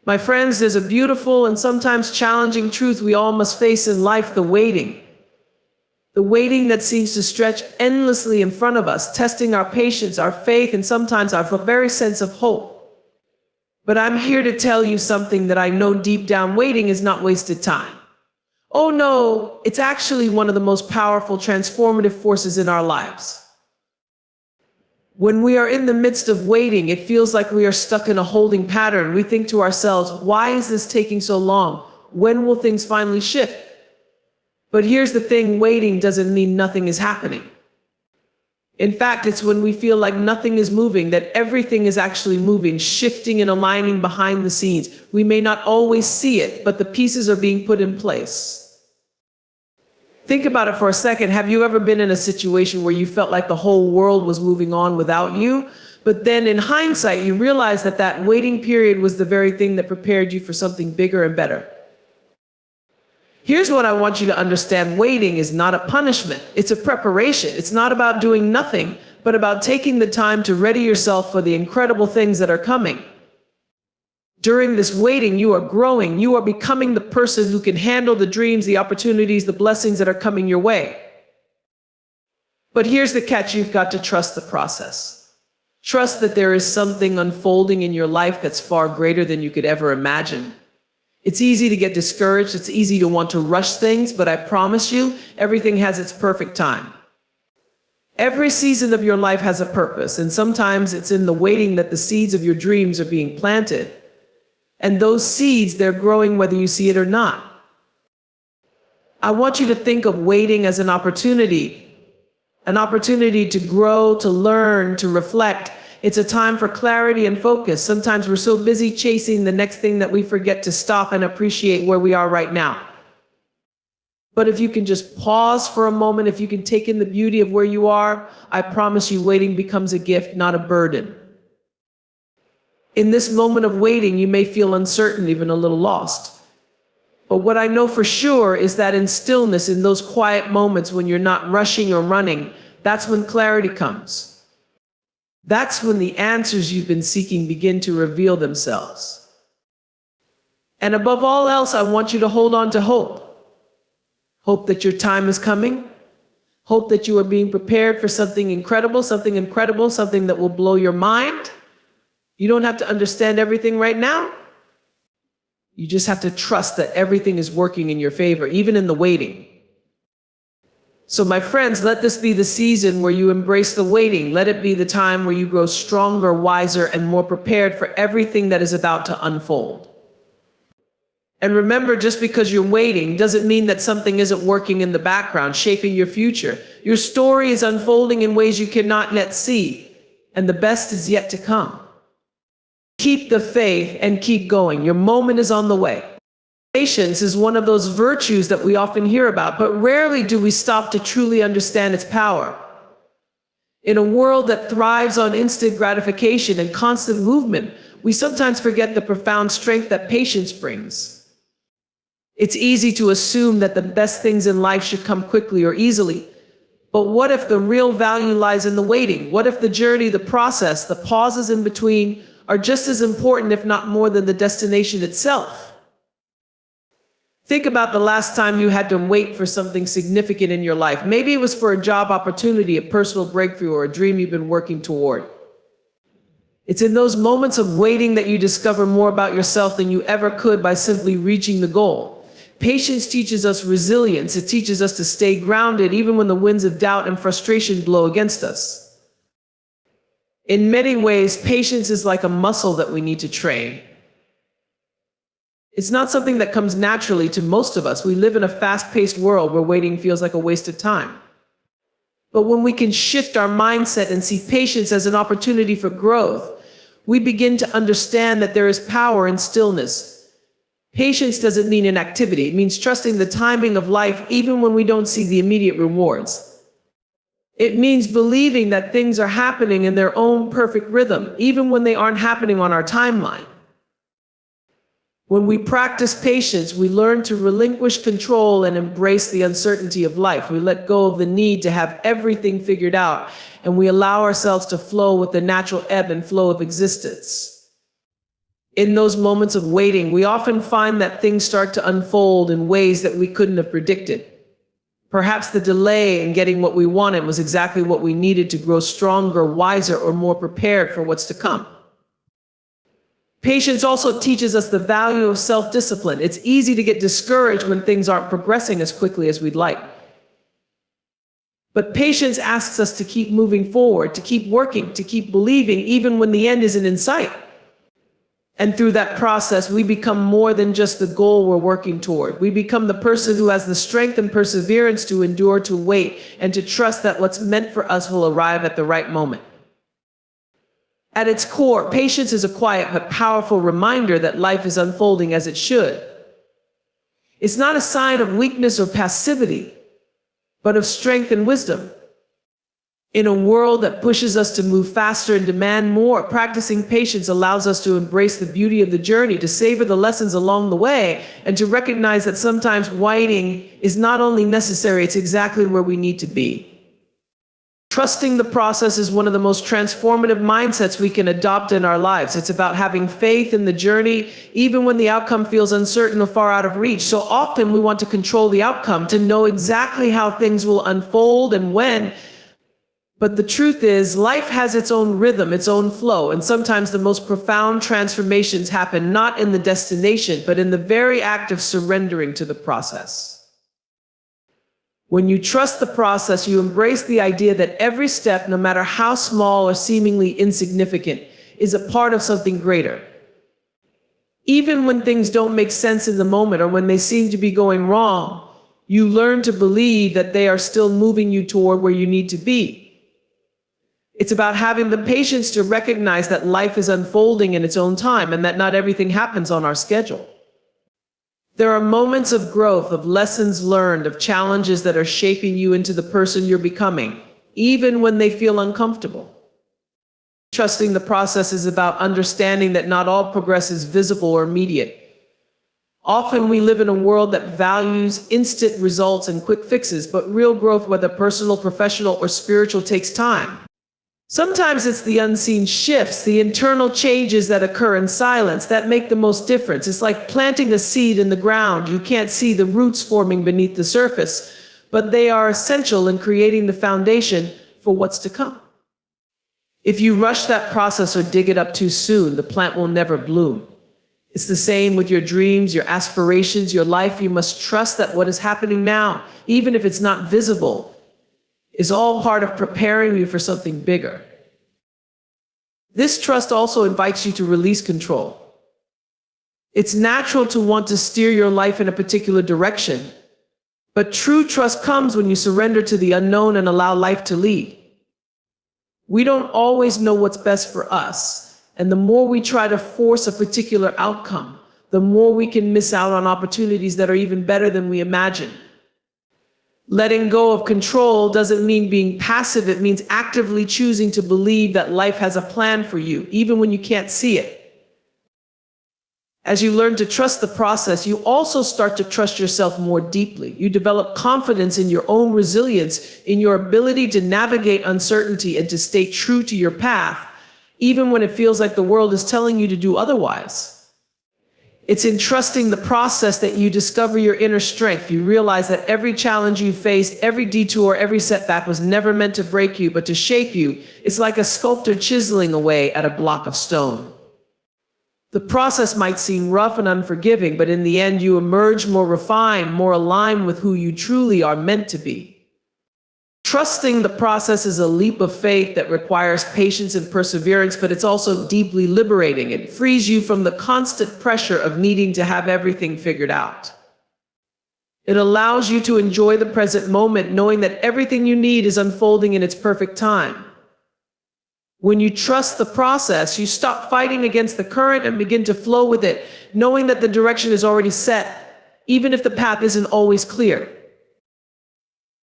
My friends, there's a beautiful and sometimes challenging truth we all must face in life: the waiting. The waiting that seems to stretch endlessly in front of us, testing our patience, our faith, and sometimes our very sense of hope. But I'm here to tell you something that I know deep down: waiting is not wasted time. Oh no, it's actually one of the most powerful, transformative forces in our lives. When we are in the midst of waiting, it feels like we are stuck in a holding pattern. We think to ourselves, why is this taking so long? When will things finally shift? But here's the thing: waiting doesn't mean nothing is happening. In fact, it's when we feel like nothing is moving that everything is actually moving, shifting and aligning behind the scenes. We may not always see it, but the pieces are being put in place. Think about it for a second. Have you ever been in a situation where you felt like the whole world was moving on without you? But then in hindsight, you realize that that waiting period was the very thing that prepared you for something bigger and better. Here's what I want you to understand: waiting is not a punishment, it's a preparation. It's not about doing nothing, but about taking the time to ready yourself for the incredible things that are coming. During this waiting, you are growing. You are becoming the person who can handle the dreams, the opportunities, the blessings that are coming your way. But here's the catch: you've got to trust the process. Trust that there is something unfolding in your life that's far greater than you could ever imagine. It's easy to get discouraged. It's easy to want to rush things, but I promise you, everything has its perfect time. Every season of your life has a purpose, and sometimes it's in the waiting that the seeds of your dreams are being planted. And those seeds, they're growing whether you see it or not. I want you to think of waiting as an opportunity to grow, to learn, to reflect. It's a time for clarity and focus. Sometimes we're so busy chasing the next thing that we forget to stop and appreciate where we are right now. But if you can just pause for a moment, if you can take in the beauty of where you are, I promise you, waiting becomes a gift, not a burden. In this moment of waiting, you may feel uncertain, even a little lost. But what I know for sure is that in stillness, in those quiet moments when you're not rushing or running, that's when clarity comes. That's when the answers you've been seeking begin to reveal themselves. And above all else, I want you to hold on to hope. Hope that your time is coming. Hope that you are being prepared for something incredible, something that will blow your mind. You don't have to understand everything right now. You just have to trust that everything is working in your favor, even in the waiting. So my friends, let this be the season where you embrace the waiting. Let it be the time where you grow stronger, wiser, and more prepared for everything that is about to unfold. And remember, just because you're waiting doesn't mean that something isn't working in the background, shaping your future. Your story is unfolding in ways you cannot yet see, and the best is yet to come. Keep the faith and keep going. Your moment is on the way. Patience is one of those virtues that we often hear about, but rarely do we stop to truly understand its power. In a world that thrives on instant gratification and constant movement, we sometimes forget the profound strength that patience brings. It's easy to assume that the best things in life should come quickly or easily. But what if the real value lies in the waiting? What if the journey, the process, the pauses in between are just as important, if not more, than the destination itself? Think about the last time you had to wait for something significant in your life. Maybe it was for a job opportunity, a personal breakthrough, or a dream you've been working toward. It's in those moments of waiting that you discover more about yourself than you ever could by simply reaching the goal. Patience teaches us resilience. It teaches us to stay grounded even when the winds of doubt and frustration blow against us. In many ways, patience is like a muscle that we need to train. It's not something that comes naturally to most of us. We live in a fast-paced world where waiting feels like a waste of time. But when we can shift our mindset and see patience as an opportunity for growth, we begin to understand that there is power in stillness. Patience doesn't mean inactivity. It means trusting the timing of life even when we don't see the immediate rewards. It means believing that things are happening in their own perfect rhythm, even when they aren't happening on our timeline. When we practice patience, we learn to relinquish control and embrace the uncertainty of life. We let go of the need to have everything figured out, and we allow ourselves to flow with the natural ebb and flow of existence. In those moments of waiting, we often find that things start to unfold in ways that we couldn't have predicted. Perhaps the delay in getting what we wanted was exactly what we needed to grow stronger, wiser, or more prepared for what's to come. Patience also teaches us the value of self-discipline. It's easy to get discouraged when things aren't progressing as quickly as we'd like. But patience asks us to keep moving forward, to keep working, to keep believing, even when the end isn't in sight. And through that process, we become more than just the goal we're working toward. We become the person who has the strength and perseverance to endure, to wait, and to trust that what's meant for us will arrive at the right moment. At its core, patience is a quiet but powerful reminder that life is unfolding as it should. It's not a sign of weakness or passivity, but of strength and wisdom. In a world that pushes us to move faster and demand more, practicing patience allows us to embrace the beauty of the journey, to savor the lessons along the way, and to recognize that sometimes waiting is not only necessary, it's exactly where we need to be. Trusting the process is one of the most transformative mindsets we can adopt in our lives. It's about having faith in the journey, even when the outcome feels uncertain or far out of reach. So often we want to control the outcome, to know exactly how things will unfold and when. But the truth is, life has its own rhythm, its own flow, and sometimes the most profound transformations happen not in the destination, but in the very act of surrendering to the process. When you trust the process, you embrace the idea that every step, no matter how small or seemingly insignificant, is a part of something greater. Even when things don't make sense in the moment or when they seem to be going wrong, you learn to believe that they are still moving you toward where you need to be. It's about having the patience to recognize that life is unfolding in its own time and that not everything happens on our schedule. There are moments of growth, of lessons learned, of challenges that are shaping you into the person you're becoming, even when they feel uncomfortable. Trusting the process is about understanding that not all progress is visible or immediate. Often we live in a world that values instant results and quick fixes, but real growth, whether personal, professional, or spiritual, takes time. Sometimes it's the unseen shifts, the internal changes that occur in silence that make the most difference. It's like planting a seed in the ground. You can't see the roots forming beneath the surface, but they are essential in creating the foundation for what's to come. If you rush that process or dig it up too soon, the plant will never bloom. It's the same with your dreams, your aspirations, your life. You must trust that what is happening now, even if it's not visible, is all part of preparing you for something bigger. This trust also invites you to release control. It's natural to want to steer your life in a particular direction, but true trust comes when you surrender to the unknown and allow life to lead. We don't always know what's best for us, and the more we try to force a particular outcome, the more we can miss out on opportunities that are even better than we imagined. Letting go of control doesn't mean being passive. It means actively choosing to believe that life has a plan for you, even when you can't see it. As you learn to trust the process, you also start to trust yourself more deeply. You develop confidence in your own resilience, in your ability to navigate uncertainty and to stay true to your path, even when it feels like the world is telling you to do otherwise. It's in trusting the process that you discover your inner strength. You realize that every challenge you faced, every detour, every setback was never meant to break you, but to shape you. It's like a sculptor chiseling away at a block of stone. The process might seem rough and unforgiving, but in the end, you emerge more refined, more aligned with who you truly are meant to be. Trusting the process is a leap of faith that requires patience and perseverance, but it's also deeply liberating. It frees you from the constant pressure of needing to have everything figured out. It allows you to enjoy the present moment, knowing that everything you need is unfolding in its perfect time. When you trust the process, you stop fighting against the current and begin to flow with it, knowing that the direction is already set, even if the path isn't always clear.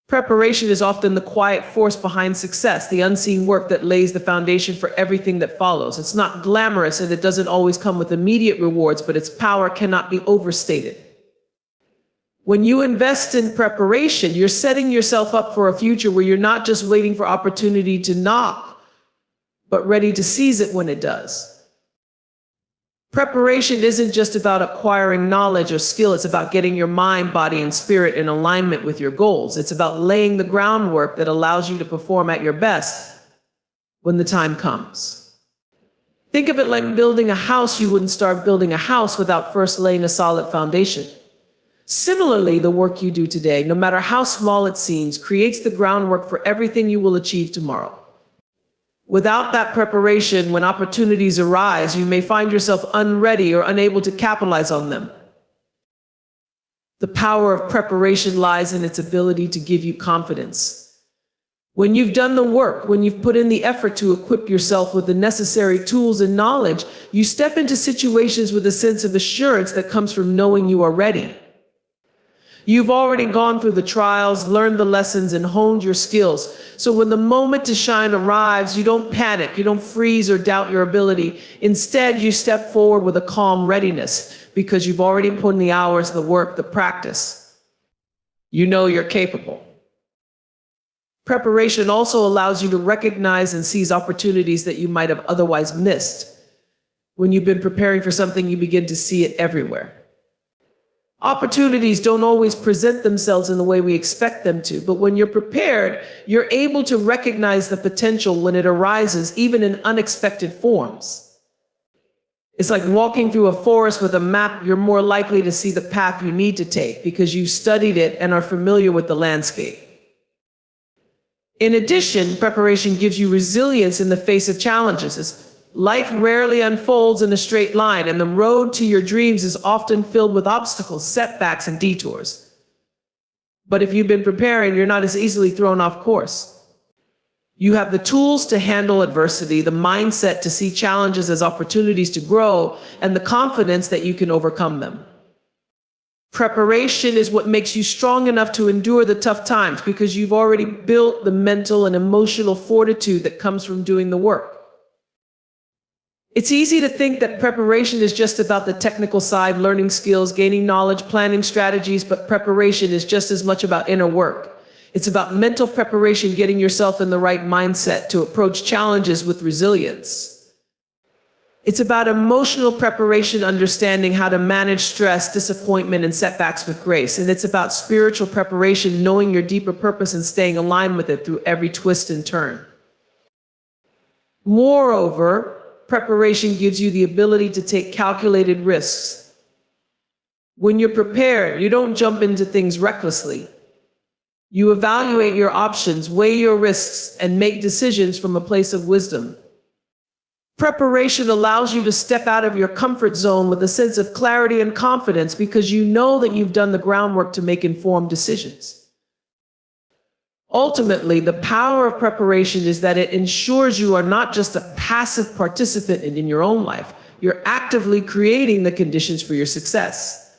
Preparation is often the quiet force behind success, the unseen work that lays the foundation for everything that follows. It's not glamorous and it doesn't always come with immediate rewards, but its power cannot be overstated. When you invest in preparation, you're setting yourself up for a future where you're not just waiting for opportunity to knock, but ready to seize it when it does. Preparation isn't just about acquiring knowledge or skill, it's about getting your mind, body, and spirit in alignment with your goals. It's about laying the groundwork that allows you to perform at your best when the time comes. Think of it like building a house. You wouldn't start building a house without first laying a solid foundation. Similarly, the work you do today, no matter how small it seems, creates the groundwork for everything you will achieve tomorrow. Without that preparation, when opportunities arise, you may find yourself unready or unable to capitalize on them. The power of preparation lies in its ability to give you confidence. When you've done the work, when you've put in the effort to equip yourself with the necessary tools and knowledge, you step into situations with a sense of assurance that comes from knowing you are ready. You've already gone through the trials, learned the lessons, and honed your skills. So when the moment to shine arrives, you don't panic, you don't freeze or doubt your ability. Instead, you step forward with a calm readiness because you've already put in the hours, the work, the practice. You know you're capable. Preparation also allows you to recognize and seize opportunities that you might have otherwise missed. When you've been preparing for something, you begin to see it everywhere. Opportunities don't always present themselves in the way we expect them to, but when you're prepared, you're able to recognize the potential when it arises, even in unexpected forms. It's like walking through a forest with a map. You're more likely to see the path you need to take because you've studied it and are familiar with the landscape. In addition, preparation gives you resilience in the face of challenges. Life rarely unfolds in a straight line, and the road to your dreams is often filled with obstacles, setbacks, and detours. But if you've been preparing, you're not as easily thrown off course. You have the tools to handle adversity, the mindset to see challenges as opportunities to grow, and the confidence that you can overcome them. Preparation is what makes you strong enough to endure the tough times because you've already built the mental and emotional fortitude that comes from doing the work. It's easy to think that preparation is just about the technical side, learning skills, gaining knowledge, planning strategies, but preparation is just as much about inner work. It's about mental preparation, getting yourself in the right mindset to approach challenges with resilience. It's about emotional preparation, understanding how to manage stress, disappointment, and setbacks with grace. And it's about spiritual preparation, knowing your deeper purpose and staying aligned with it through every twist and turn. Moreover, preparation gives you the ability to take calculated risks. When you're prepared, you don't jump into things recklessly. You evaluate your options, weigh your risks, and make decisions from a place of wisdom. Preparation allows you to step out of your comfort zone with a sense of clarity and confidence because you know that you've done the groundwork to make informed decisions. Ultimately, the power of preparation is that it ensures you are not just a passive participant in your own life. You're actively creating the conditions for your success.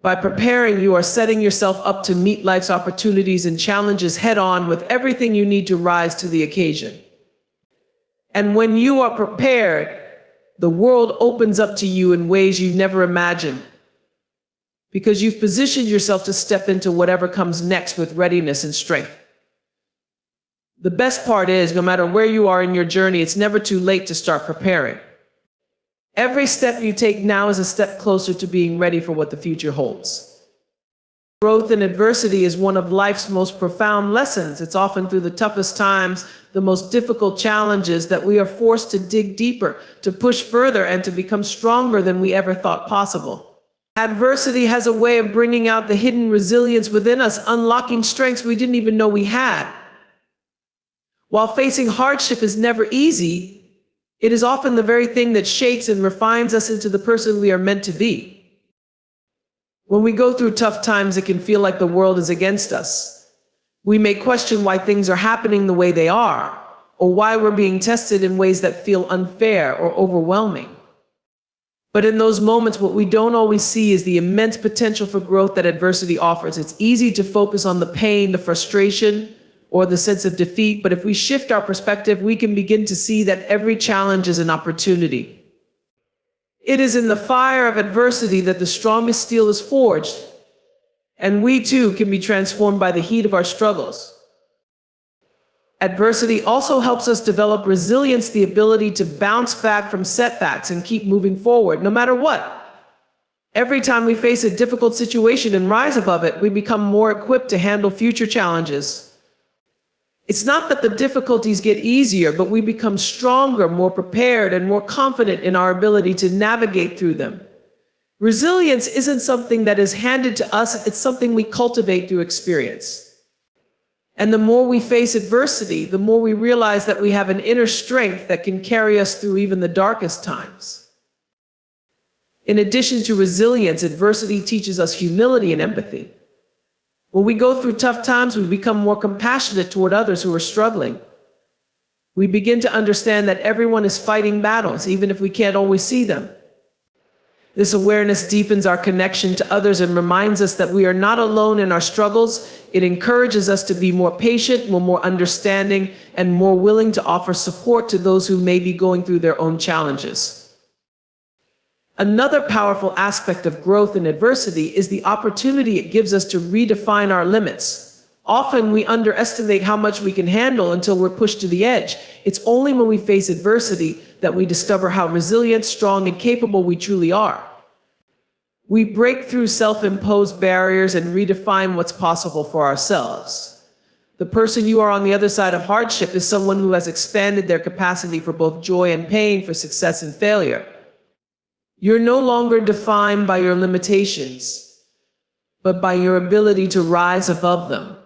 By preparing, you are setting yourself up to meet life's opportunities and challenges head on with everything you need to rise to the occasion. And when you are prepared, the world opens up to you in ways you've never imagined, because you've positioned yourself to step into whatever comes next with readiness and strength. The best part is, no matter where you are in your journey, it's never too late to start preparing. Every step you take now is a step closer to being ready for what the future holds. Growth in adversity is one of life's most profound lessons. It's often through the toughest times, the most difficult challenges, that we are forced to dig deeper, to push further, and to become stronger than we ever thought possible. Adversity has a way of bringing out the hidden resilience within us, unlocking strengths we didn't even know we had. While facing hardship is never easy, it is often the very thing that shapes and refines us into the person we are meant to be. When we go through tough times, it can feel like the world is against us. We may question why things are happening the way they are, or why we're being tested in ways that feel unfair or overwhelming. But in those moments, what we don't always see is the immense potential for growth that adversity offers. It's easy to focus on the pain, the frustration, or the sense of defeat, but if we shift our perspective, we can begin to see that every challenge is an opportunity. It is in the fire of adversity that the strongest steel is forged, and we too can be transformed by the heat of our struggles. Adversity also helps us develop resilience, the ability to bounce back from setbacks and keep moving forward, no matter what. Every time we face a difficult situation and rise above it, we become more equipped to handle future challenges. It's not that the difficulties get easier, but we become stronger, more prepared, and more confident in our ability to navigate through them. Resilience isn't something that is handed to us, it's something we cultivate through experience. And the more we face adversity, the more we realize that we have an inner strength that can carry us through even the darkest times. In addition to resilience, adversity teaches us humility and empathy. When we go through tough times, we become more compassionate toward others who are struggling. We begin to understand that everyone is fighting battles, even if we can't always see them. This awareness deepens our connection to others and reminds us that we are not alone in our struggles. It encourages us to be more patient, more understanding, and more willing to offer support to those who may be going through their own challenges. Another powerful aspect of growth in adversity is the opportunity it gives us to redefine our limits. Often we underestimate how much we can handle until we're pushed to the edge. It's only when we face adversity that we discover how resilient, strong, and capable we truly are. We break through self-imposed barriers and redefine what's possible for ourselves. The person you are on the other side of hardship is someone who has expanded their capacity for both joy and pain, for success and failure. You're no longer defined by your limitations, but by your ability to rise above them.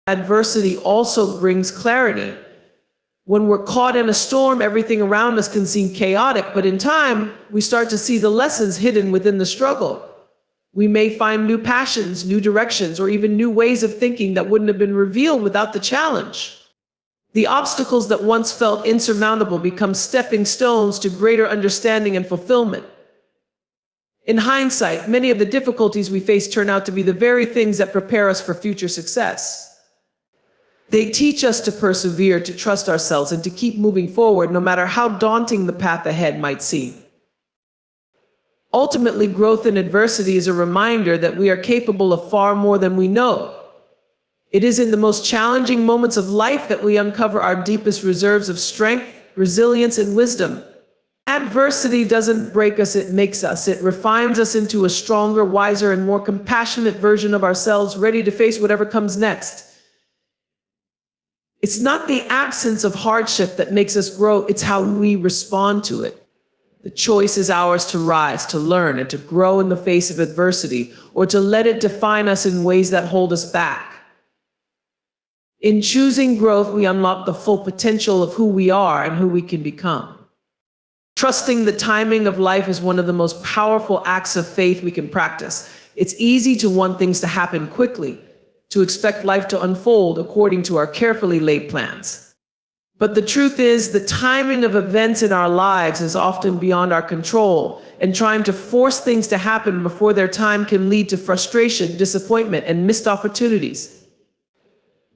Adversity also brings clarity. When we're caught in a storm, everything around us can seem chaotic, but in time, we start to see the lessons hidden within the struggle. We may find new passions, new directions, or even new ways of thinking that wouldn't have been revealed without the challenge. The obstacles that once felt insurmountable become stepping stones to greater understanding and fulfillment. In hindsight, many of the difficulties we face turn out to be the very things that prepare us for future success. They teach us to persevere, to trust ourselves, and to keep moving forward no matter how daunting the path ahead might seem. Ultimately, growth in adversity is a reminder that we are capable of far more than we know. It is in the most challenging moments of life that we uncover our deepest reserves of strength, resilience, and wisdom. Adversity doesn't break us, it makes us. It refines us into a stronger, wiser, and more compassionate version of ourselves, ready to face whatever comes next. It's not the absence of hardship that makes us grow, it's how we respond to it. The choice is ours to rise, to learn, and to grow in the face of adversity, or to let it define us in ways that hold us back. In choosing growth, we unlock the full potential of who we are and who we can become. Trusting the timing of life is one of the most powerful acts of faith we can practice. It's easy to want things to happen quickly, to expect life to unfold according to our carefully laid plans. But the truth is, the timing of events in our lives is often beyond our control, and trying to force things to happen before their time can lead to frustration, disappointment, and missed opportunities.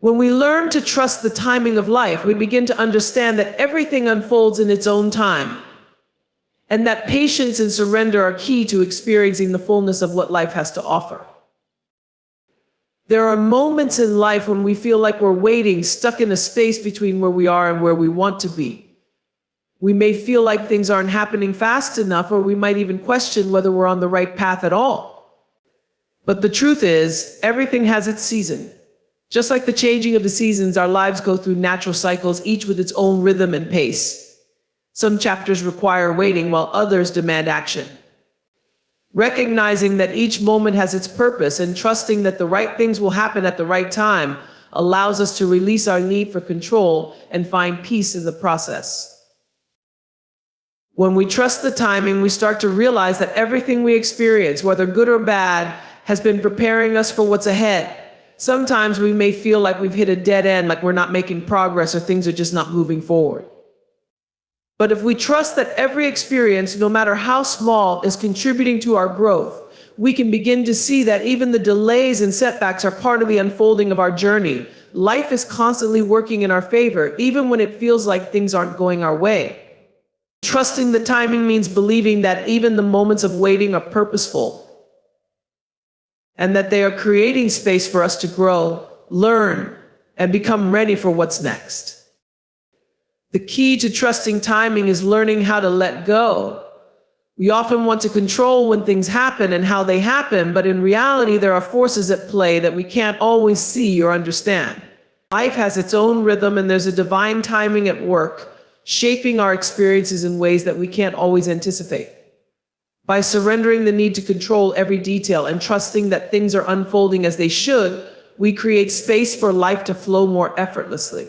When we learn to trust the timing of life, we begin to understand that everything unfolds in its own time, and that patience and surrender are key to experiencing the fullness of what life has to offer. There are moments in life when we feel like we're waiting, stuck in a space between where we are and where we want to be. We may feel like things aren't happening fast enough, or we might even question whether we're on the right path at all. But the truth is, everything has its season. Just like the changing of the seasons, our lives go through natural cycles, each with its own rhythm and pace. Some chapters require waiting, while others demand action. Recognizing that each moment has its purpose and trusting that the right things will happen at the right time allows us to release our need for control and find peace in the process. When we trust the timing, we start to realize that everything we experience, whether good or bad, has been preparing us for what's ahead. Sometimes we may feel like we've hit a dead end, like we're not making progress or things are just not moving forward. But if we trust that every experience, no matter how small, is contributing to our growth, we can begin to see that even the delays and setbacks are part of the unfolding of our journey. Life is constantly working in our favor, even when it feels like things aren't going our way. Trusting the timing means believing that even the moments of waiting are purposeful, and that they are creating space for us to grow, learn, and become ready for what's next. The key to trusting timing is learning how to let go. We often want to control when things happen and how they happen, but in reality, there are forces at play that we can't always see or understand. Life has its own rhythm, and there's a divine timing at work, shaping our experiences in ways that we can't always anticipate. By surrendering the need to control every detail and trusting that things are unfolding as they should, we create space for life to flow more effortlessly.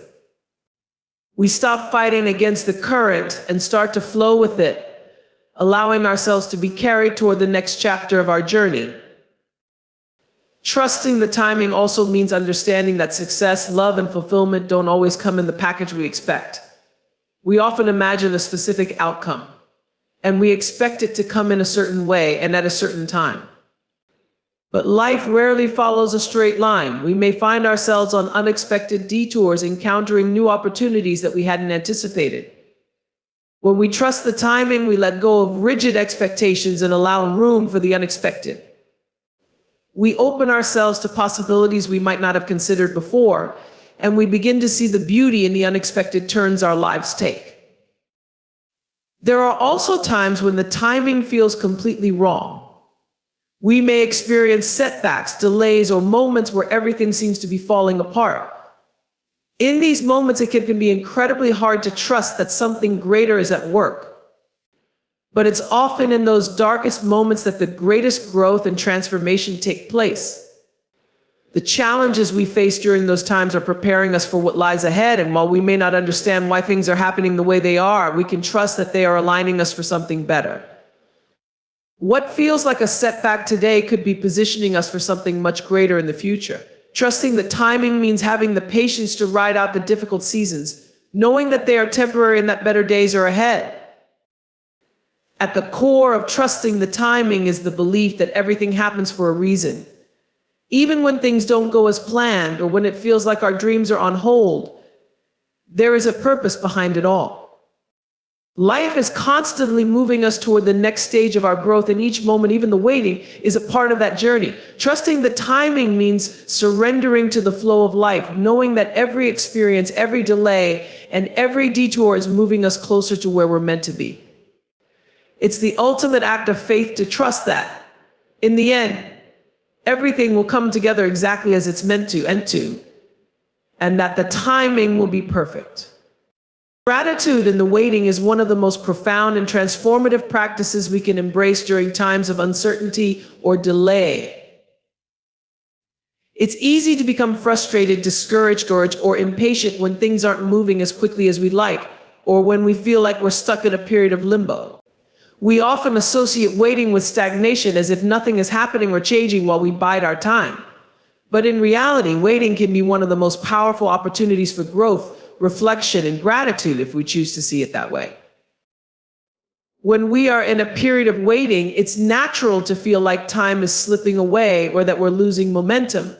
We stop fighting against the current and start to flow with it, allowing ourselves to be carried toward the next chapter of our journey. Trusting the timing also means understanding that success, love, and fulfillment don't always come in the package we expect. We often imagine a specific outcome, and we expect it to come in a certain way and at a certain time. But life rarely follows a straight line. We may find ourselves on unexpected detours, encountering new opportunities that we hadn't anticipated. When we trust the timing, we let go of rigid expectations and allow room for the unexpected. We open ourselves to possibilities we might not have considered before, and we begin to see the beauty in the unexpected turns our lives take. There are also times when the timing feels completely wrong. We may experience setbacks, delays, or moments where everything seems to be falling apart. In these moments, it can be incredibly hard to trust that something greater is at work. But it's often in those darkest moments that the greatest growth and transformation take place. The challenges we face during those times are preparing us for what lies ahead, and while we may not understand why things are happening the way they are, we can trust that they are aligning us for something better. What feels like a setback today could be positioning us for something much greater in the future. Trusting the timing means having the patience to ride out the difficult seasons, knowing that they are temporary and that better days are ahead. At the core of trusting the timing is the belief that everything happens for a reason. Even when things don't go as planned, or when it feels like our dreams are on hold, there is a purpose behind it all. Life is constantly moving us toward the next stage of our growth, and each moment, even the waiting, is a part of that journey. Trusting the timing means surrendering to the flow of life, knowing that every experience, every delay, and every detour is moving us closer to where we're meant to be. It's the ultimate act of faith to trust that, in the end, everything will come together exactly as it's meant to, and that the timing will be perfect. Gratitude in the waiting is one of the most profound and transformative practices we can embrace during times of uncertainty or delay. It's easy to become frustrated, discouraged, or impatient when things aren't moving as quickly as we'd like, or when we feel like we're stuck in a period of limbo. We often associate waiting with stagnation, as if nothing is happening or changing while we bide our time. But in reality, waiting can be one of the most powerful opportunities for growth, reflection, and gratitude if we choose to see it that way. When we are in a period of waiting, it's natural to feel like time is slipping away or that we're losing momentum.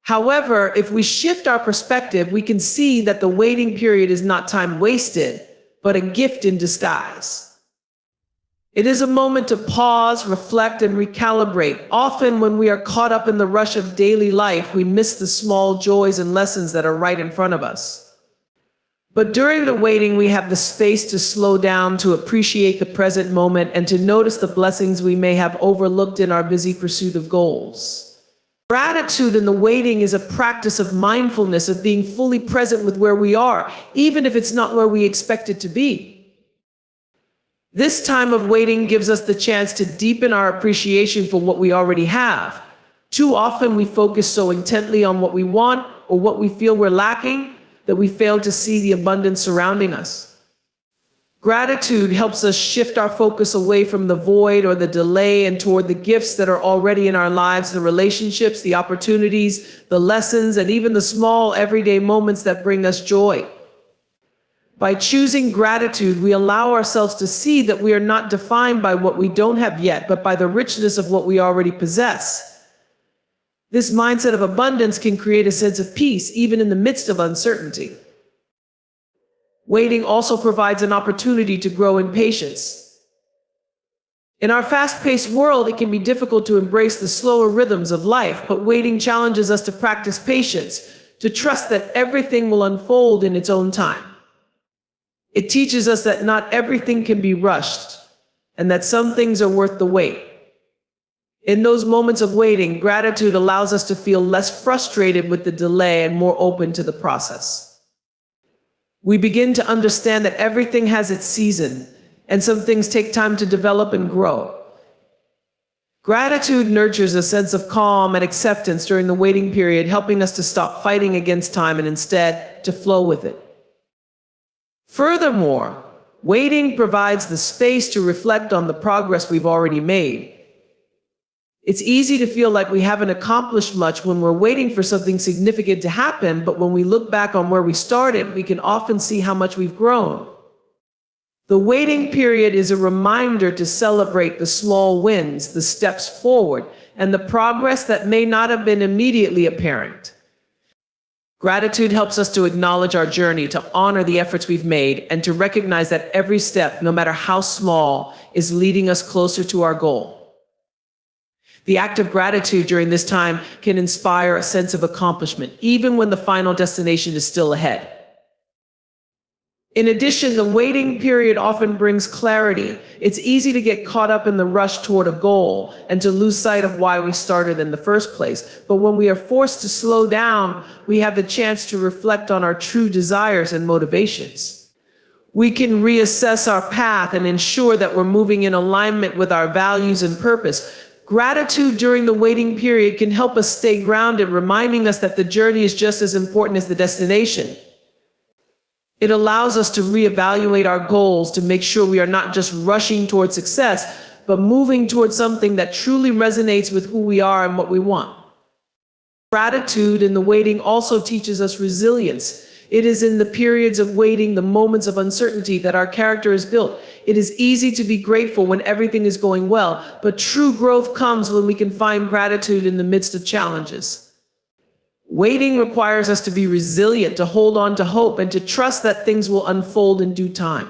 However, if we shift our perspective, we can see that the waiting period is not time wasted, but a gift in disguise. It is a moment to pause, reflect, and recalibrate. Often when we are caught up in the rush of daily life, we miss the small joys and lessons that are right in front of us. But during the waiting, we have the space to slow down, to appreciate the present moment, and to notice the blessings we may have overlooked in our busy pursuit of goals. Gratitude in the waiting is a practice of mindfulness, of being fully present with where we are, even if it's not where we expect it to be. This time of waiting gives us the chance to deepen our appreciation for what we already have. Too often we focus so intently on what we want or what we feel we're lacking that we fail to see the abundance surrounding us. Gratitude helps us shift our focus away from the void or the delay and toward the gifts that are already in our lives, the relationships, the opportunities, the lessons, and even the small everyday moments that bring us joy. By choosing gratitude, we allow ourselves to see that we are not defined by what we don't have yet, but by the richness of what we already possess. This mindset of abundance can create a sense of peace, even in the midst of uncertainty. Waiting also provides an opportunity to grow in patience. In our fast-paced world, it can be difficult to embrace the slower rhythms of life, but waiting challenges us to practice patience, to trust that everything will unfold in its own time. It teaches us that not everything can be rushed, and that some things are worth the wait. In those moments of waiting, gratitude allows us to feel less frustrated with the delay and more open to the process. We begin to understand that everything has its season, and some things take time to develop and grow. Gratitude nurtures a sense of calm and acceptance during the waiting period, helping us to stop fighting against time and instead to flow with it. Furthermore, waiting provides the space to reflect on the progress we've already made. It's easy to feel like we haven't accomplished much when we're waiting for something significant to happen, but when we look back on where we started, we can often see how much we've grown. The waiting period is a reminder to celebrate the small wins, the steps forward, and the progress that may not have been immediately apparent. Gratitude helps us to acknowledge our journey, to honor the efforts we've made, and to recognize that every step, no matter how small, is leading us closer to our goal. The act of gratitude during this time can inspire a sense of accomplishment, even when the final destination is still ahead. In addition, the waiting period often brings clarity. It's easy to get caught up in the rush toward a goal and to lose sight of why we started in the first place. But when we are forced to slow down, we have the chance to reflect on our true desires and motivations. We can reassess our path and ensure that we're moving in alignment with our values and purpose. Gratitude during the waiting period can help us stay grounded, reminding us that the journey is just as important as the destination. It allows us to reevaluate our goals, to make sure we are not just rushing toward success, but moving towards something that truly resonates with who we are and what we want. Gratitude in the waiting also teaches us resilience. It is in the periods of waiting, the moments of uncertainty, that our character is built. It is easy to be grateful when everything is going well, but true growth comes when we can find gratitude in the midst of challenges. Waiting requires us to be resilient, to hold on to hope, and to trust that things will unfold in due time.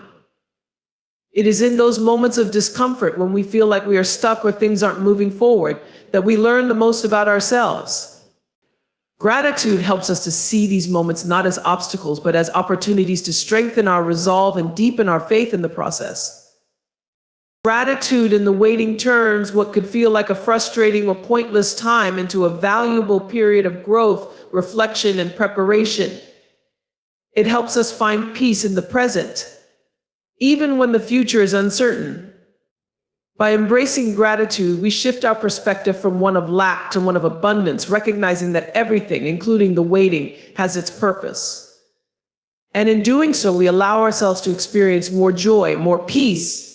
It is in those moments of discomfort, when we feel like we are stuck or things aren't moving forward, that we learn the most about ourselves. Gratitude helps us to see these moments not as obstacles, but as opportunities to strengthen our resolve and deepen our faith in the process. Gratitude in the waiting turns what could feel like a frustrating or pointless time into a valuable period of growth, reflection, and preparation. It helps us find peace in the present, even when the future is uncertain. By embracing gratitude, we shift our perspective from one of lack to one of abundance, recognizing that everything, including the waiting, has its purpose. And in doing so, we allow ourselves to experience more joy, more peace,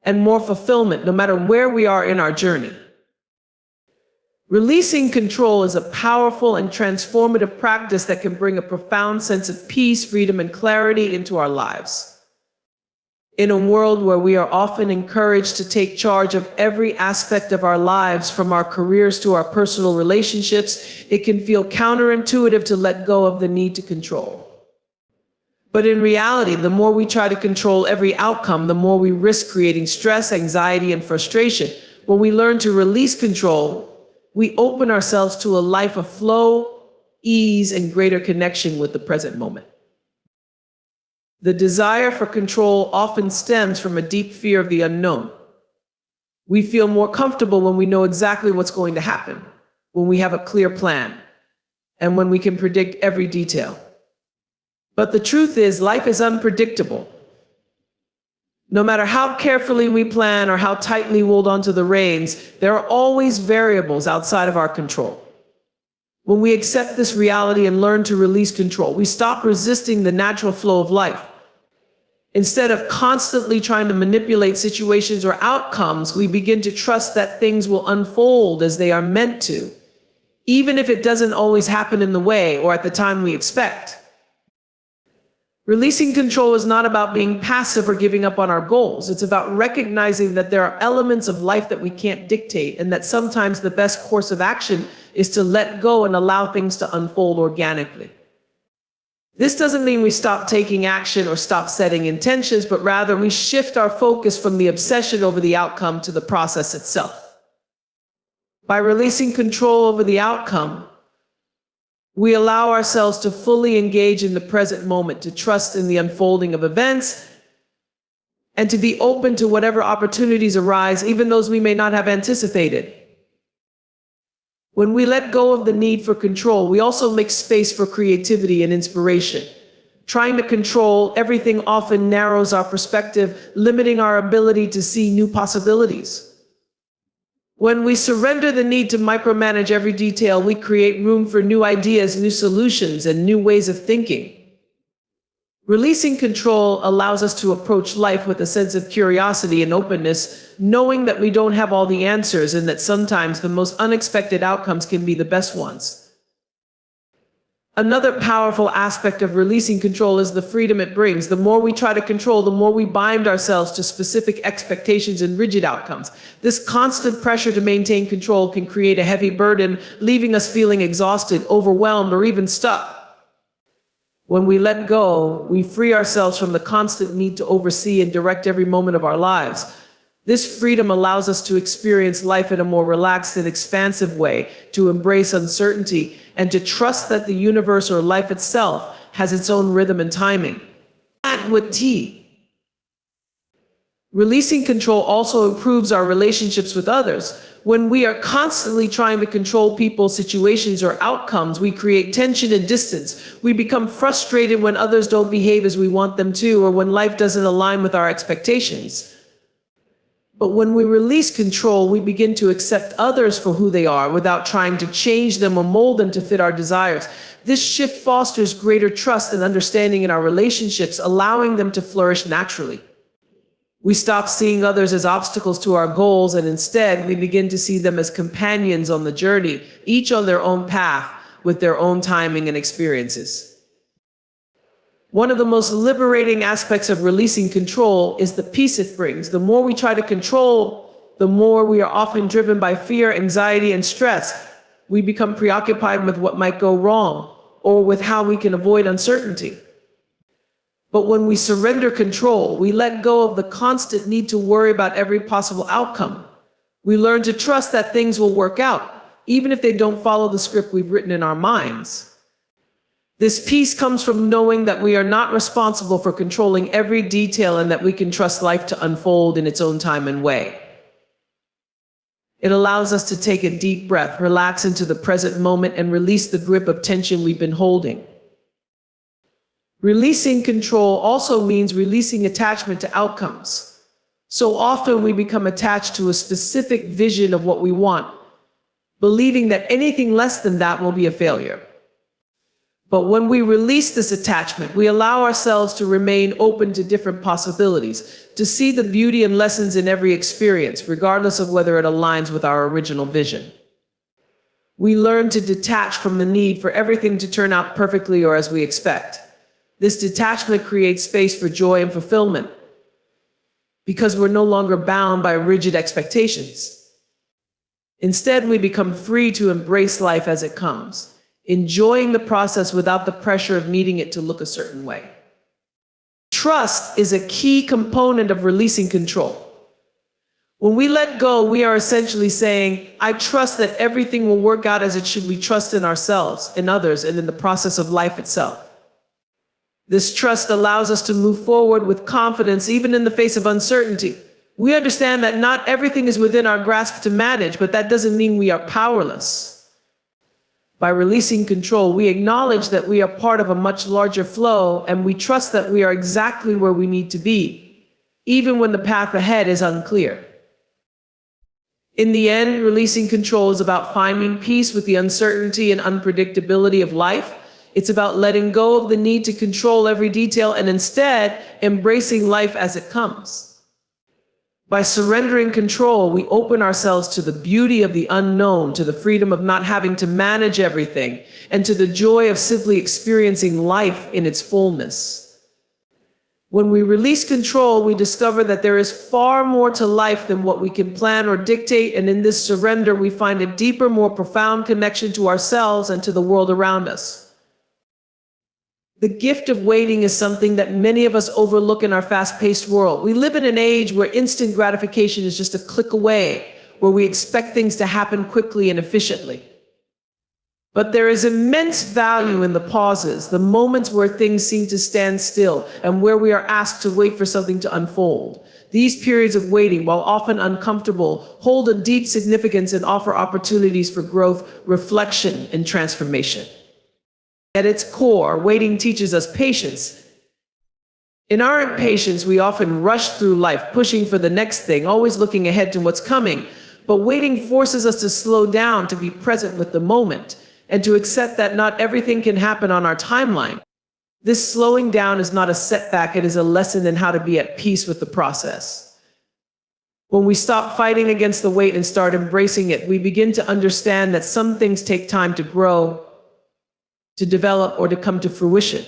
and more fulfillment, no matter where we are in our journey. Releasing control is a powerful and transformative practice that can bring a profound sense of peace, freedom, and clarity into our lives. In a world where we are often encouraged to take charge of every aspect of our lives, from our careers to our personal relationships, it can feel counterintuitive to let go of the need to control. But in reality, the more we try to control every outcome, the more we risk creating stress, anxiety, and frustration. When we learn to release control, we open ourselves to a life of flow, ease, and greater connection with the present moment. The desire for control often stems from a deep fear of the unknown. We feel more comfortable when we know exactly what's going to happen, when we have a clear plan, and when we can predict every detail. But the truth is, life is unpredictable. No matter how carefully we plan or how tightly we hold onto the reins, there are always variables outside of our control. When we accept this reality and learn to release control, we stop resisting the natural flow of life. Instead of constantly trying to manipulate situations or outcomes, we begin to trust that things will unfold as they are meant to, even if it doesn't always happen in the way or at the time we expect. Releasing control is not about being passive or giving up on our goals. It's about recognizing that there are elements of life that we can't dictate, and that sometimes the best course of action is to let go and allow things to unfold organically. This doesn't mean we stop taking action or stop setting intentions, but rather we shift our focus from the obsession over the outcome to the process itself. By releasing control over the outcome, We allow ourselves to fully engage in the present moment, to trust in the unfolding of events, and to be open to whatever opportunities arise, even those we may not have anticipated. When we let go of the need for control, we also make space for creativity and inspiration. Trying to control everything often narrows our perspective, limiting our ability to see new possibilities. When we surrender the need to micromanage every detail, we create room for new ideas, new solutions, and new ways of thinking. Releasing control allows us to approach life with a sense of curiosity and openness, knowing that we don't have all the answers and that sometimes the most unexpected outcomes can be the best ones. Another powerful aspect of releasing control is the freedom it brings. The more we try to control, the more we bind ourselves to specific expectations and rigid outcomes. This constant pressure to maintain control can create a heavy burden, leaving us feeling exhausted, overwhelmed, or even stuck. When we let go, we free ourselves from the constant need to oversee and direct every moment of our lives. This freedom allows us to experience life in a more relaxed and expansive way, to embrace uncertainty, and to trust that the universe or life itself has its own rhythm and timing. And with tea. Releasing control also improves our relationships with others. When we are constantly trying to control people, situations, or outcomes, we create tension and distance. We become frustrated when others don't behave as we want them to, or when life doesn't align with our expectations. But when we release control, we begin to accept others for who they are without trying to change them or mold them to fit our desires. This shift fosters greater trust and understanding in our relationships, allowing them to flourish naturally. We stop seeing others as obstacles to our goals, and instead we begin to see them as companions on the journey, each on their own path, with their own timing and experiences. One of the most liberating aspects of releasing control is the peace it brings. The more we try to control, the more we are often driven by fear, anxiety, and stress. We become preoccupied with what might go wrong, or with how we can avoid uncertainty. But when we surrender control, we let go of the constant need to worry about every possible outcome. We learn to trust that things will work out, even if they don't follow the script we've written in our minds. This peace comes from knowing that we are not responsible for controlling every detail and that we can trust life to unfold in its own time and way. It allows us to take a deep breath, relax into the present moment, and release the grip of tension we've been holding. Releasing control also means releasing attachment to outcomes. So often we become attached to a specific vision of what we want, believing that anything less than that will be a failure. But when we release this attachment, we allow ourselves to remain open to different possibilities, to see the beauty and lessons in every experience, regardless of whether it aligns with our original vision. We learn to detach from the need for everything to turn out perfectly or as we expect. This detachment creates space for joy and fulfillment, because we're no longer bound by rigid expectations. Instead, we become free to embrace life as it comes, enjoying the process without the pressure of needing it to look a certain way. Trust is a key component of releasing control. When we let go, we are essentially saying, I trust that everything will work out as it should. We trust in ourselves, in others, and in the process of life itself. This trust allows us to move forward with confidence, even in the face of uncertainty. We understand that not everything is within our grasp to manage, but that doesn't mean we are powerless. By releasing control, we acknowledge that we are part of a much larger flow, and we trust that we are exactly where we need to be, even when the path ahead is unclear. In the end, releasing control is about finding peace with the uncertainty and unpredictability of life. It's about letting go of the need to control every detail and instead embracing life as it comes. By surrendering control, we open ourselves to the beauty of the unknown, to the freedom of not having to manage everything, and to the joy of simply experiencing life in its fullness. When we release control, we discover that there is far more to life than what we can plan or dictate, and in this surrender, we find a deeper, more profound connection to ourselves and to the world around us. The gift of waiting is something that many of us overlook in our fast-paced world. We live in an age where instant gratification is just a click away, where we expect things to happen quickly and efficiently. But there is immense value in the pauses, the moments where things seem to stand still and where we are asked to wait for something to unfold. These periods of waiting, while often uncomfortable, hold a deep significance and offer opportunities for growth, reflection, and transformation. At its core, waiting teaches us patience. In our impatience, we often rush through life, pushing for the next thing, always looking ahead to what's coming. But waiting forces us to slow down, to be present with the moment, and to accept that not everything can happen on our timeline. This slowing down is not a setback, it is a lesson in how to be at peace with the process. When we stop fighting against the wait and start embracing it, we begin to understand that some things take time to grow, to develop, or to come to fruition.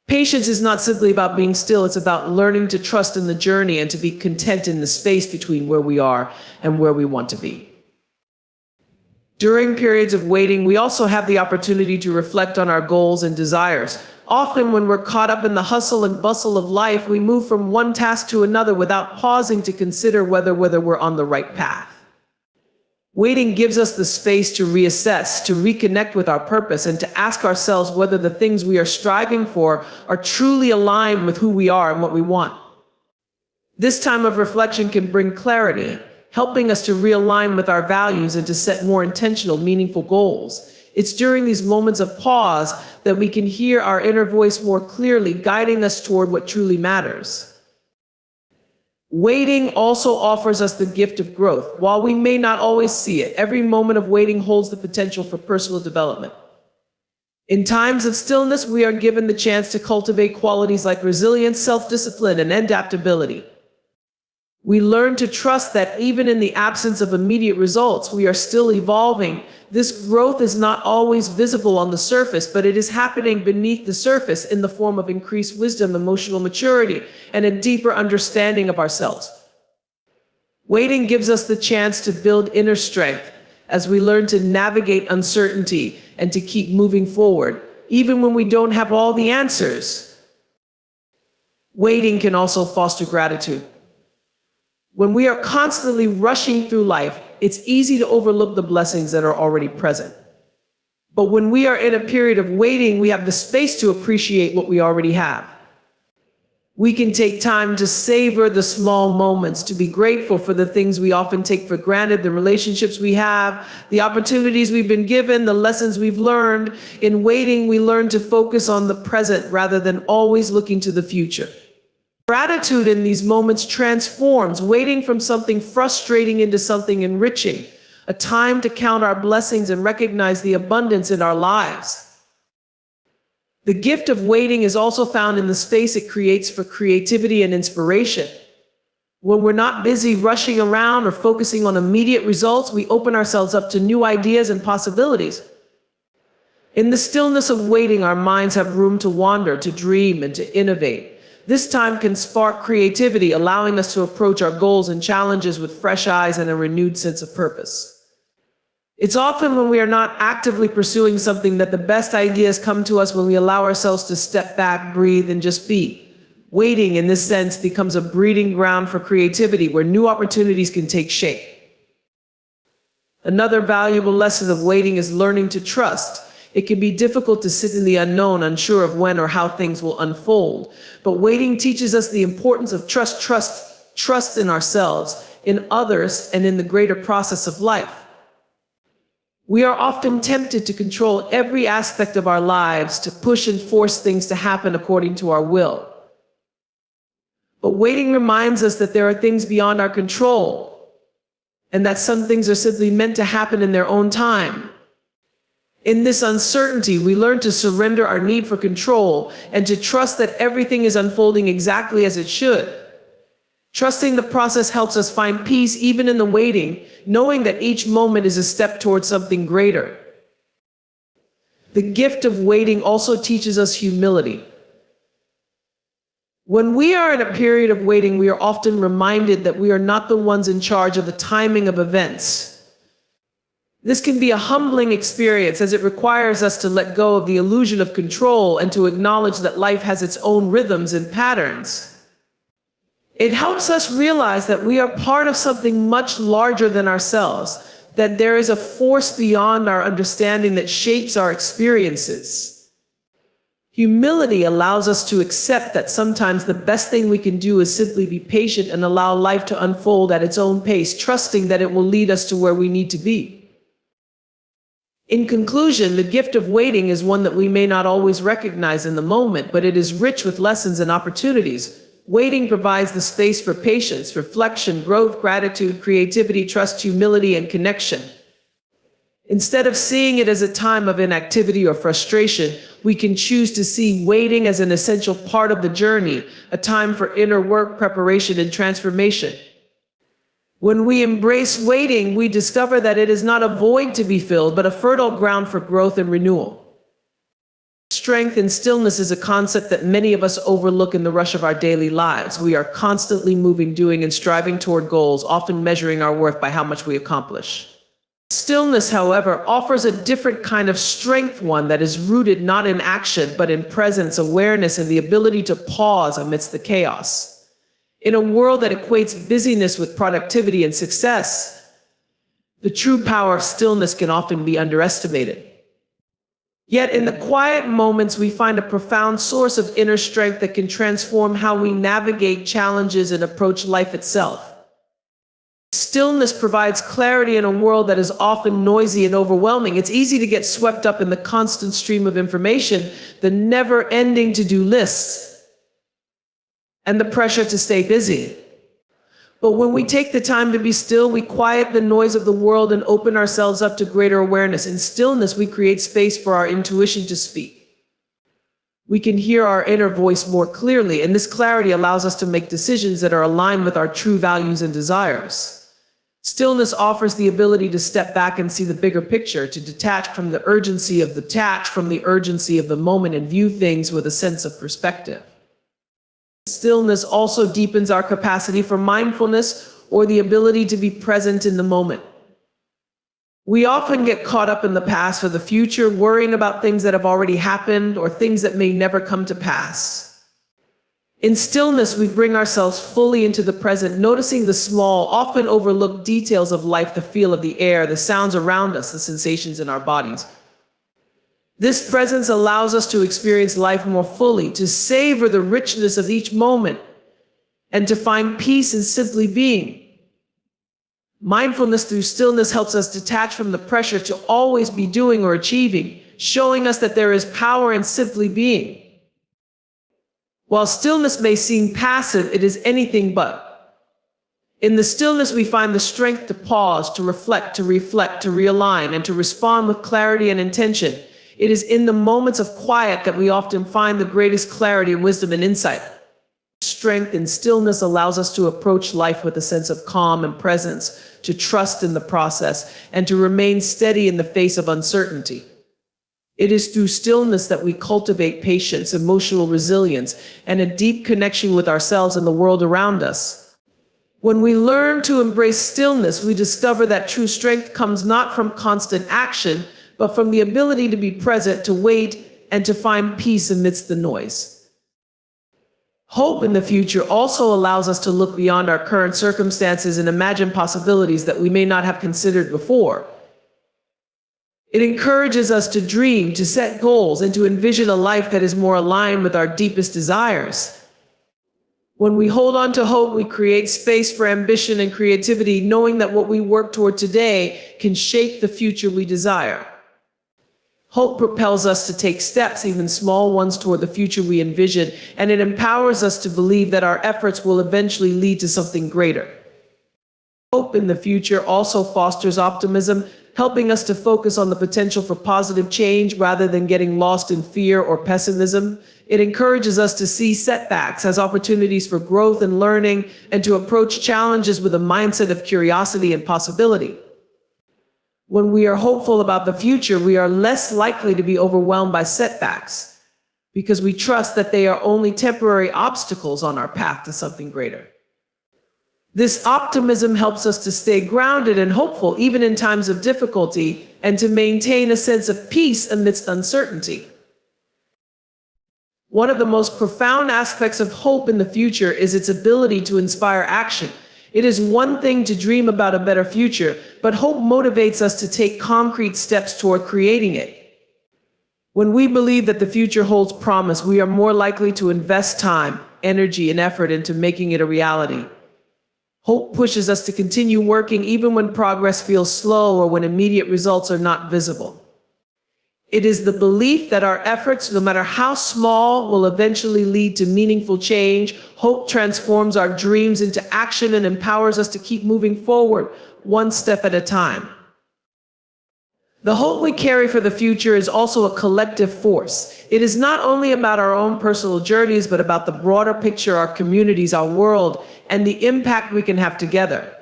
Patience is not simply about being still, it's about learning to trust in the journey and to be content in the space between where we are and where we want to be. During periods of waiting, we also have the opportunity to reflect on our goals and desires. Often when we're caught up in the hustle and bustle of life, we move from one task to another without pausing to consider whether we're on the right path. Waiting gives us the space to reassess, to reconnect with our purpose, and to ask ourselves whether the things we are striving for are truly aligned with who we are and what we want. This time of reflection can bring clarity, helping us to realign with our values and to set more intentional, meaningful goals. It's during these moments of pause that we can hear our inner voice more clearly, guiding us toward what truly matters. Waiting also offers us the gift of growth. While we may not always see it, every moment of waiting holds the potential for personal development. In times of stillness, we are given the chance to cultivate qualities like resilience, self-discipline, and adaptability. We learn to trust that even in the absence of immediate results, we are still evolving. This growth is not always visible on the surface, but it is happening beneath the surface in the form of increased wisdom, emotional maturity, and a deeper understanding of ourselves. Waiting gives us the chance to build inner strength as we learn to navigate uncertainty and to keep moving forward, even when we don't have all the answers. Waiting can also foster gratitude. When we are constantly rushing through life, it's easy to overlook the blessings that are already present. But when we are in a period of waiting, we have the space to appreciate what we already have. We can take time to savor the small moments, to be grateful for the things we often take for granted, the relationships we have, the opportunities we've been given, the lessons we've learned. In waiting, we learn to focus on the present rather than always looking to the future. Gratitude in these moments transforms, waiting from something frustrating into something enriching, a time to count our blessings and recognize the abundance in our lives. The gift of waiting is also found in the space it creates for creativity and inspiration. When we're not busy rushing around or focusing on immediate results, we open ourselves up to new ideas and possibilities. In the stillness of waiting, our minds have room to wander, to dream, and to innovate. This time can spark creativity, allowing us to approach our goals and challenges with fresh eyes and a renewed sense of purpose. It's often when we are not actively pursuing something that the best ideas come to us, when we allow ourselves to step back, breathe, and just be. Waiting, in this sense, becomes a breeding ground for creativity, where new opportunities can take shape. Another valuable lesson of waiting is learning to trust. It can be difficult to sit in the unknown, unsure of when or how things will unfold. But waiting teaches us the importance of trust in ourselves, in others, and in the greater process of life. We are often tempted to control every aspect of our lives, to push and force things to happen according to our will. But waiting reminds us that there are things beyond our control, and that some things are simply meant to happen in their own time. In this uncertainty, we learn to surrender our need for control and to trust that everything is unfolding exactly as it should. Trusting the process helps us find peace even in the waiting, knowing that each moment is a step towards something greater. The gift of waiting also teaches us humility. When we are in a period of waiting, we are often reminded that we are not the ones in charge of the timing of events. This can be a humbling experience, as it requires us to let go of the illusion of control and to acknowledge that life has its own rhythms and patterns. It helps us realize that we are part of something much larger than ourselves, that there is a force beyond our understanding that shapes our experiences. Humility allows us to accept that sometimes the best thing we can do is simply be patient and allow life to unfold at its own pace, trusting that it will lead us to where we need to be. In conclusion, the gift of waiting is one that we may not always recognize in the moment, but it is rich with lessons and opportunities. Waiting provides the space for patience, reflection, growth, gratitude, creativity, trust, humility, and connection. Instead of seeing it as a time of inactivity or frustration, we can choose to see waiting as an essential part of the journey, a time for inner work, preparation, and transformation. When we embrace waiting, we discover that it is not a void to be filled, but a fertile ground for growth and renewal. Strength and stillness is a concept that many of us overlook in the rush of our daily lives. We are constantly moving, doing, and striving toward goals, often measuring our worth by how much we accomplish. Stillness, however, offers a different kind of strength, one that is rooted not in action, but in presence, awareness, and the ability to pause amidst the chaos. In a world that equates busyness with productivity and success, the true power of stillness can often be underestimated. Yet in the quiet moments, we find a profound source of inner strength that can transform how we navigate challenges and approach life itself. Stillness provides clarity in a world that is often noisy and overwhelming. It's easy to get swept up in the constant stream of information, the never-ending to-do lists, and the pressure to stay busy. But when we take the time to be still, we quiet the noise of the world and open ourselves up to greater awareness. In stillness, we create space for our intuition to speak. We can hear our inner voice more clearly, and this clarity allows us to make decisions that are aligned with our true values and desires. Stillness offers the ability to step back and see the bigger picture, to detach from the urgency of the moment and view things with a sense of perspective. Stillness also deepens our capacity for mindfulness, or the ability to be present in the moment. We often get caught up in the past or the future, worrying about things that have already happened or things that may never come to pass. In stillness, we bring ourselves fully into the present, noticing the small, often overlooked details of life, the feel of the air, the sounds around us, the sensations in our bodies. This presence allows us to experience life more fully, to savor the richness of each moment, and to find peace in simply being. Mindfulness through stillness helps us detach from the pressure to always be doing or achieving, showing us that there is power in simply being. While stillness may seem passive, it is anything but. In the stillness, we find the strength to pause, to reflect, to realign, and to respond with clarity and intention. It is in the moments of quiet that we often find the greatest clarity, wisdom, and insight. Strength and stillness allows us to approach life with a sense of calm and presence, to trust in the process, and to remain steady in the face of uncertainty. It is through stillness that we cultivate patience, emotional resilience, and a deep connection with ourselves and the world around us. When we learn to embrace stillness, we discover that true strength comes not from constant action, but from the ability to be present, to wait, and to find peace amidst the noise. Hope in the future also allows us to look beyond our current circumstances and imagine possibilities that we may not have considered before. It encourages us to dream, to set goals, and to envision a life that is more aligned with our deepest desires. When we hold on to hope, we create space for ambition and creativity, knowing that what we work toward today can shape the future we desire. Hope propels us to take steps, even small ones, toward the future we envision, and it empowers us to believe that our efforts will eventually lead to something greater. Hope in the future also fosters optimism, helping us to focus on the potential for positive change rather than getting lost in fear or pessimism. It encourages us to see setbacks as opportunities for growth and learning, and to approach challenges with a mindset of curiosity and possibility. When we are hopeful about the future, we are less likely to be overwhelmed by setbacks, because we trust that they are only temporary obstacles on our path to something greater. This optimism helps us to stay grounded and hopeful even in times of difficulty, and to maintain a sense of peace amidst uncertainty. One of the most profound aspects of hope in the future is its ability to inspire action. It is one thing to dream about a better future, but hope motivates us to take concrete steps toward creating it. When we believe that the future holds promise, we are more likely to invest time, energy, and effort into making it a reality. Hope pushes us to continue working even when progress feels slow or when immediate results are not visible. It is the belief that our efforts, no matter how small, will eventually lead to meaningful change. Hope transforms our dreams into action and empowers us to keep moving forward, one step at a time. The hope we carry for the future is also a collective force. It is not only about our own personal journeys, but about the broader picture, our communities, our world, and the impact we can have together.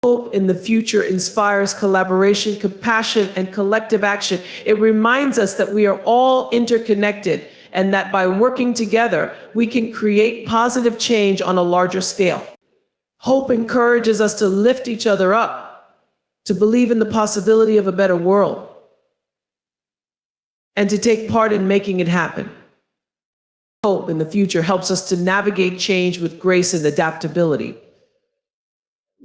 Hope in the future inspires collaboration, compassion, and collective action. It reminds us that we are all interconnected and that by working together, we can create positive change on a larger scale. Hope encourages us to lift each other up, to believe in the possibility of a better world, and to take part in making it happen. Hope in the future helps us to navigate change with grace and adaptability.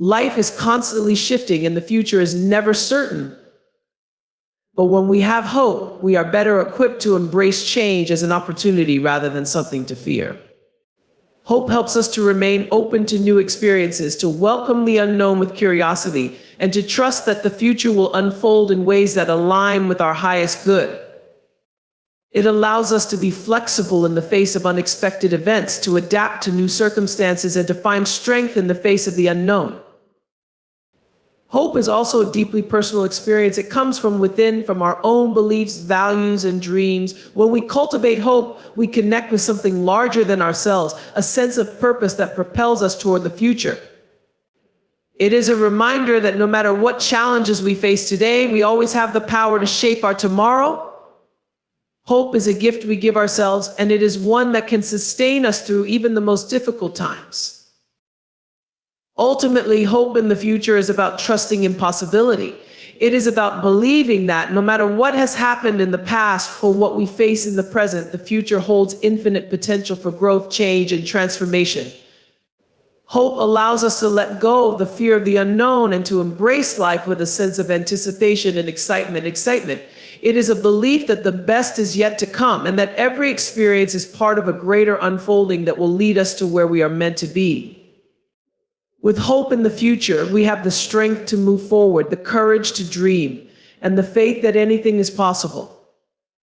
Life is constantly shifting and the future is never certain. But when we have hope, we are better equipped to embrace change as an opportunity rather than something to fear. Hope helps us to remain open to new experiences, to welcome the unknown with curiosity, and to trust that the future will unfold in ways that align with our highest good. It allows us to be flexible in the face of unexpected events, to adapt to new circumstances, and to find strength in the face of the unknown. Hope is also a deeply personal experience. It comes from within, from our own beliefs, values, and dreams. When we cultivate hope, we connect with something larger than ourselves, a sense of purpose that propels us toward the future. It is a reminder that no matter what challenges we face today, we always have the power to shape our tomorrow. Hope is a gift we give ourselves, and it is one that can sustain us through even the most difficult times. Ultimately, hope in the future is about trusting in possibility. It is about believing that no matter what has happened in the past or what we face in the present, the future holds infinite potential for growth, change, and transformation. Hope allows us to let go of the fear of the unknown and to embrace life with a sense of anticipation and excitement. It is a belief that the best is yet to come and that every experience is part of a greater unfolding that will lead us to where we are meant to be. With hope in the future, we have the strength to move forward, the courage to dream, and the faith that anything is possible.